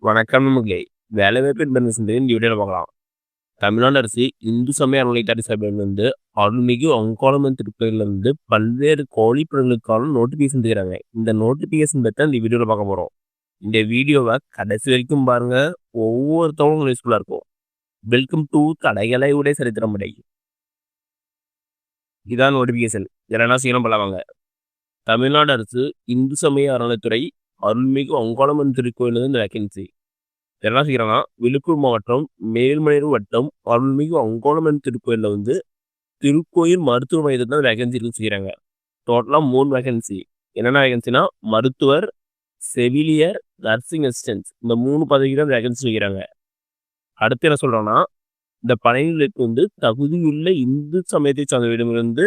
வணக்கம் நமக்கு வேலைவாய்ப்பு என்பது இந்த வீடியோவில் பார்க்கலாம். தமிழ்நாடு அரசு இந்து சமய அறநிலையத்துறை சபையிலிருந்து அருள்மிகு அங்காளம்மன் திருக்கோயிலிருந்து பல்வேறு கோழிப்படங்களுக்கான நோட்டிபிகேஷன் தருகிறாங்க. இந்த நோட்டிபிகேஷன் பற்றி இந்த வீடியோவில் பார்க்க போகிறோம். இந்த வீடியோவை கடைசி வரைக்கும் பாருங்க, ஒவ்வொருத்தவங்களும் யூஸ்ஃபுல்லாக இருக்கும். வெல்கம் டு கடைகளை உடைய சரித்திரம் முறை. இதான் நோட்டிபிகேஷன். இதெல்லாம் சீக்கிரம் பண்ணலாங்க. தமிழ்நாடு அரசு இந்து சமய அறநிலையத்துறை அருள்மிகு அங்காளம்மன் திருக்கோயிலிருந்து இந்த வேகன்சி என்ன செய்யறாங்கன்னா, விழுப்புரம் மாவட்டம் மேல்மலையூர் வட்டம் அருள்மிகு அங்காளம்மன் திருக்கோயிலில் வந்து திருக்கோயில் மருத்துவ மையத்தில் தான் வேகன்சி இருக்கு செய்கிறாங்க. டோட்டலாக 3 வேகன்சி. என்னென்ன வேகன்சினா, மருத்துவர், செவிலியர், நர்சிங் அசிஸ்டன்ஸ், இந்த 3 பதவிக்கு தான் வேகன்சி வைக்கிறாங்க. அடுத்து என்ன சொல்றாங்கன்னா, இந்த பணிகளுக்கு வந்து தகுதியுள்ள இந்து சமயத்தை சார்ந்தவரிடமிருந்து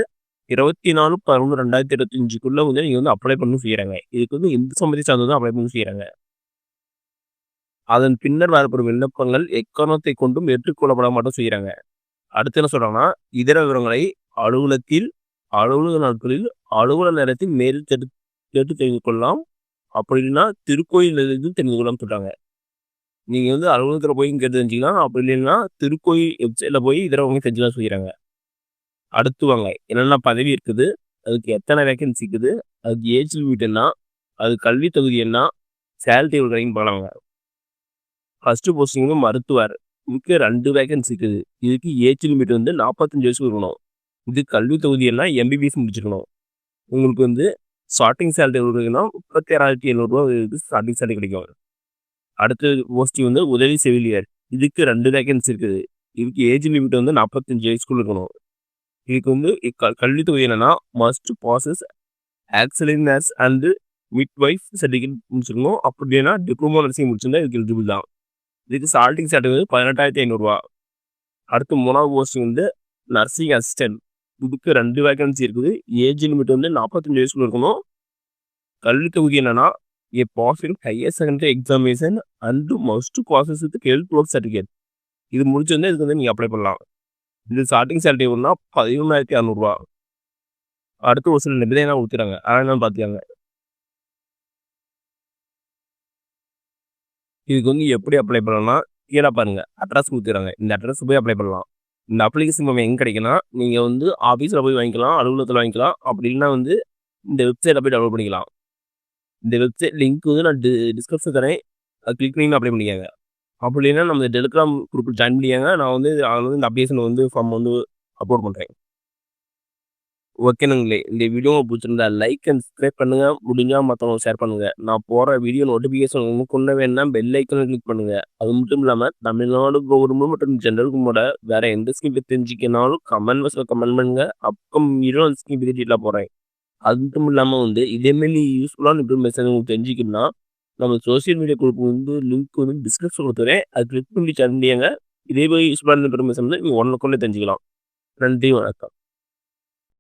24/11/2025 வந்து நீங்க வந்து அப்ளை பண்ணி செய்யறாங்க. இதுக்கு வந்து இந்து சமயத்தை சார்ந்தது அப்ளை பண்ணி செய்யறாங்க. அதன் பின்னர் வரப்படும் விண்ணப்பங்கள் எக்காரணத்தை கொண்டும் ஏற்றுக்கொள்ளப்பட மாட்டோம் செய்யறாங்க. அடுத்து என்ன சொல்றாங்கன்னா, இதர விவரங்களை அலுவலகத்தில் அலுவலக நாட்களில் அலுவலக நேரத்தில் நேரில் கேட்டு தெரிந்து கொள்ளலாம். அப்படி இல்லைன்னா திருக்கோயில் தெரிந்து கொள்ளலாம் சொல்றாங்க. நீங்க வந்து அலுவலகத்தில் போய் கேட்டு தெரிஞ்சுக்கலாம். அப்படி இல்லைன்னா திருக்கோயில் வெப்சைட்ல போய் இதரவங்க தெரிஞ்சுக்கலாம் செய்யறாங்க. அடுத்து வாங்க, என்னென்ன பதவி இருக்குது, அதுக்கு எத்தனை வேகன்சி இருக்குது, அதுக்கு ஏஜ் லிமிட் என்ன, அது கல்வி தகுதி என்ன, சேலரி எவ்வளோ பார்க்கலாங்க. ஃபர்ஸ்ட் போஸ்டிங் வந்து மருத்துவர். இதுக்கு 2 வேகன்சி இருக்குது. இதுக்கு ஏஜ் லிமிட் வந்து 45 வயசு இருக்கணும். இது கல்வி தகுதி எல்லாம் எம்பிபிஎஸ் முடிச்சிருக்கணும். உங்களுக்கு வந்து ஸ்டார்டிங் சேலரி எவ்வளோன்னா 36,700 ஸ்டார்டிங் சேலரி கிடைக்கும். அடுத்த போஸ்டிங் வந்து உதவி செவிலியர். இதுக்கு 2 வேகன்சி இருக்குது. இதுக்கு ஏஜ் லிமிட் வந்து 45 வயசுக்குள்ள இருக்கணும். இதுக்கு வந்து கல்வி தொகை என்னன்னா, must bosses axillary nurse and midwife certificate முடிச்சிருக்கணும். அப்படி இல்லைன்னா டிப்ளமோ நர்சிங் முடிச்சிருந்தா இதுக்கு எலிஜிபிள் தான். இதுக்கு ஸ்டார்டிங் சேலரி வந்து 18,500. அடுத்து 3வது போஸ்டிங் வந்து நர்சிங் அசிஸ்டன்ட். இதுக்கு 2 வேகன்சி இருக்குது. ஏஜ் லிமிட் வந்து 45 வயசுக்குள்ள இருக்கணும். கல்வி தொகுதி என்னன்னா, a pass in higher secondary examination and must passes with 12th certificate. இது முடிச்சிருந்தா இதுக்கு வந்து நீங்க அப்ளை பண்ணலாம். இது ஸ்டார்டிங் சேலரி எவ்வளோனா 11,600. அடுத்து ஒரு சில நிபந்தனை கொடுத்துறாங்க. அதெல்லாம் பார்த்துக்காங்க. இதுக்கு வந்து எப்படி அப்ளை பண்ணலாம்னா, கீழே பாருங்க அட்ரஸ் கொடுத்துறாங்க. இந்த அட்ரஸ் போய் அப்ளை பண்ணலாம். இந்த அப்ளிகேஷன் ஃபார்ம் எங்கே கிடைக்குன்னா, நீங்கள் வந்து ஆஃபீஸில் போய் வாங்கிக்கலாம், அலுவலகத்தில் வாங்கிக்கலாம். அப்படி இல்லைன்னா வந்து இந்த வெப்சைட்டில் போய் டவுன்லோட் பண்ணிக்கலாம். இந்த வெப்சைட் லிங்க் வந்து நான் டிஸ்கிரிப்ஷன் தரேன். அது கிளிக் பண்ணி அப்ளை பண்ணிக்காங்க. அப்படி இல்லைன்னா நம்ம டெலிகிராம் குரூப்பில் ஜாயின் பண்ணிக்காங்க. நான் வந்து அதில் வந்து இந்த அப்ளிகேஷன் வந்து ஃபார்ம் வந்து அப்லோட் பண்ணுறேன். ஓகேனுங்களே, இந்த வீடியோ பிடிச்சிருந்தா லைக் அண்ட் சப்ஸ்கிரைப் பண்ணுங்க. முடிஞ்சா மற்றவங்க ஷேர் பண்ணுங்க. நான் போகிற வீடியோ நோட்டிஃபிகேஷன் உங்களுக்கு கொண்டு வேணும்னா பெல் ஐக்கனை கிளிக் பண்ணுங்க. அது மட்டும் இல்லாமல் தமிழ்நாடு கவர்மெண்ட் மற்றும் ஜென்ரல் கும்போட வேற எந்த ஸ்கீம் பற்றி தெரிஞ்சுக்கனாலும் கமெண்ட் பாக்ஸில் கமெண்ட் பண்ணுங்க. அப்கம் வீடியோ அந்த ஸ்கீம் பற்றி டீட்டெயிலாக போகிறேன். அது மட்டும் இல்லாமல் வந்து இதேமாரி யூஸ்ஃபுல்லான இன்ஃபர்மேஷன் உங்களுக்கு தெரிஞ்சுக்கணும்னா, நம்ம சோசியல் மீடியா குரூப் வந்து லிங்க் வந்து டிஸ்கிரிப்ஷன் கொடுத்துறேன். அது கிளிக் பண்ணி சேனல் இதே மாதிரி யூஸ்ஃபுல்லான இன்ஃபர்மேஷன் வந்து நீங்கள் ஒன்றுக்குள்ளே தெரிஞ்சுக்கலாம். நன்றி, வணக்கம்.